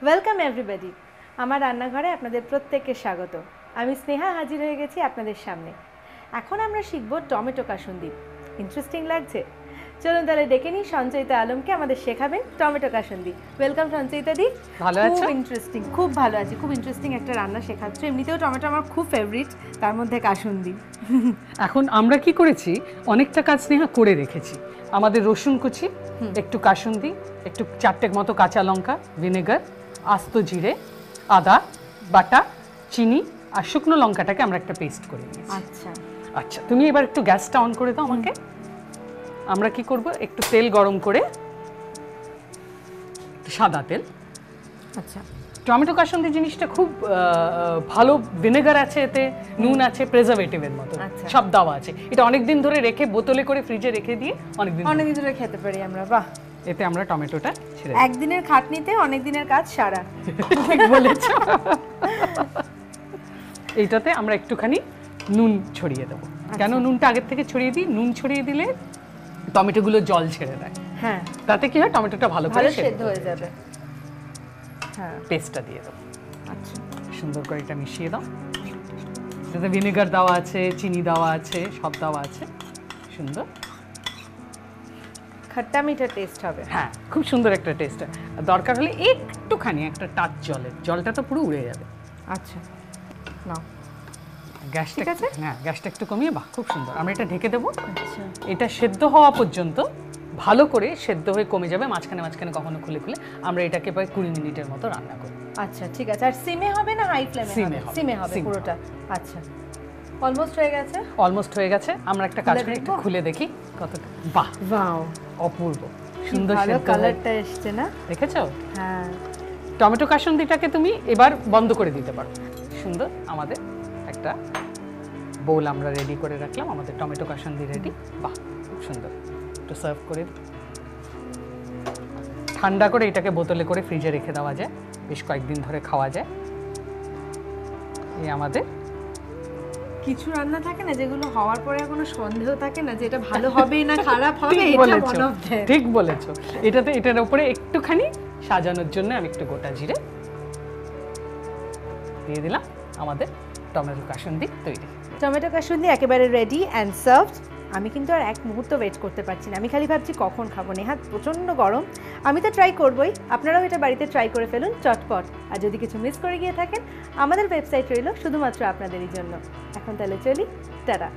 Welcome everybody, আমার রান্নাঘরে আপনাদের প্রত্যেককে স্বাগত। আমি স্নেহা হাজির হয়ে গেছি আপনাদের সামনে। এখন আমরা শিখব টমেটো কাসুন্দি। ইন্টারেস্টিং লাগছে? চলুন তাহলে ডেকে নিই সঞ্চয়িতা আলমকে, আমাদের শেখাবেন টমেটো কাসুন্দি। ওয়েলকাম সঞ্চয়িতা দি। ভালো আছো? খুব ইন্টারেস্টিং, খুব ভালো আছি। খুব ইন্টারেস্টিং একটা রান্না শেখাচ্ছ। এমনিতেও টমেটো আমার খুব ফেভারিট, তার মধ্যে কাসুন্দি। এখন আমরা কি করেছি, অনেকটা কাজ স্নেহা করে রেখেছি। আমাদের রসুন কুচি, একটু কাসুন্দি, একটু 4টে মতো কাঁচা লঙ্কা, ভিনেগার, আস্ত জিরে, আদা বাটা, চিনি আর শুকনো লঙ্কাটাকে আমরা একটা পেস্ট করে নিয়েছি। আচ্ছা আচ্ছা, তুমি এবার একটু গ্যাসটা অন করে দাও আমাকে। আমরা কি করব, একটু তেল গরম করে, সাদা তেল। আচ্ছা, টমেটো কাসুন্দি জিনিসটা খুব ভালো, ভিনেগার আছে এতে, নুন আছে, প্রিজারভেটিভের মতো আচ্ছা। সব দেওয়া আছে। এটা অনেক দিন ধরে রেখে বোতলে করে ফ্রিজে রেখে দিয়ে অনেকদিন ধরে খেতে পারি আমরা। বাহ, এতে আমরা টমেটোটা ছেড়ে একদিনের খাটনিতে অনেক দিনের কাজ সারা। ঠিক বলেছ। এইটাতে আমরা একটুখানি নুন ছড়িয়ে দেবো। কেন নুনটা আগের থেকে ছড়িয়ে দিই, নুন ছড়িয়ে দিলে টমেটোগুলো জল ছেড়ে দেয়। হ্যাঁ, তাতে কি হয়, টমেটোটা ভালো করে সেদ্ধ হয়ে যাবে। হ্যাঁ, পেস্টটা দিয়ে দেবো। আচ্ছা, সুন্দর করে এটা মিশিয়ে দাও। এটাতে ভিনেগার দেওয়া আছে, চিনি দেওয়া আছে, সব দেওয়া আছে। সুন্দর খট্টা মিঠা টেস্ট হবে। হ্যাঁ, খুব সুন্দর একটা টেস্ট। দরকার হলে একটুখানি একটা টাচ জলটা তো পুরো উড়ে যাবে। আচ্ছা, নাও গ্যাসটা ঠিক আছে? হ্যাঁ, গ্যাসটা একটু কমিয়ে, বাহ খুব সুন্দর। আমরা এটা ঢেকে দেবো। আচ্ছা, এটা সেদ্ধ হওয়া পর্যন্ত ভালো করে সেদ্ধ হয়ে কমে যাবে। মাঝখানে কখনো খুলে খুলে আমরা এটাকে প্রায় 20 মিনিটের মতো রান্না করি। আচ্ছা, ঠিক আছে। আর সিমে হবে না হাই ফ্লেমে? সিমে হবে পুরোটা। আচ্ছা, অলমোস্ট হয়ে গেছে। অলমোস্ট হয়ে গেছে। আমরা একটা কাজ করি, একটু খুলে দেখি কতটা। বাহ, ওয়াও, অপূর্ব সুন্দর ভালো সেদ্ধ কালারটা এসছে না? দেখেছো? হ্যাঁ, টমেটো কাসুন্দিটাকে তুমি এবার বন্ধ করে দিতে পারো। সুন্দর, আমাদের একটা বোল আমরা রেডি করে রাখলাম। আমাদের টমেটো কাসুন্দি রেডি। বাহ, খুব সুন্দর। একটু সার্ভ করে ঠান্ডা করে এটাকে বোতলে করে ফ্রিজে রেখে দেওয়া যায়, বেশ কয়েকদিন ধরে খাওয়া যায়। এই আমাদের কিছু রান্না থাকে না যেগুলো হওয়ার পরে কোনো সন্দেহ থাকে না যে এটা ভালো হবে না খারাপ হবে। ঠিক এটা বলেছো, one of them। ঠিক বলেছো। এটার উপরে একটুখানি সাজানোর জন্য আমি একটু গোটা জিরে দিয়ে দিলাম। আমাদের টমেটো কাসুন্দি তৈরি। টমেটো কাসুন্দি একেবারে রেডি অ্যান্ড সার্ভড। আমি কিন্তু আর এক মুহূর্ত ওয়েট করতে পারছি না। আমি খালি ভাবছি কখন খাবো। নেহাত প্রচণ্ড গরম। আমি তো ট্রাই করবই, আপনারাও এটা বাড়িতে ট্রাই করে ফেলুন চটপট। আর যদি কিছু মিস করে গিয়ে থাকেন, আমাদের ওয়েবসাইট রইল শুধুমাত্র আপনাদেরই জন্য। এখন তাহলে চলি, টাটা।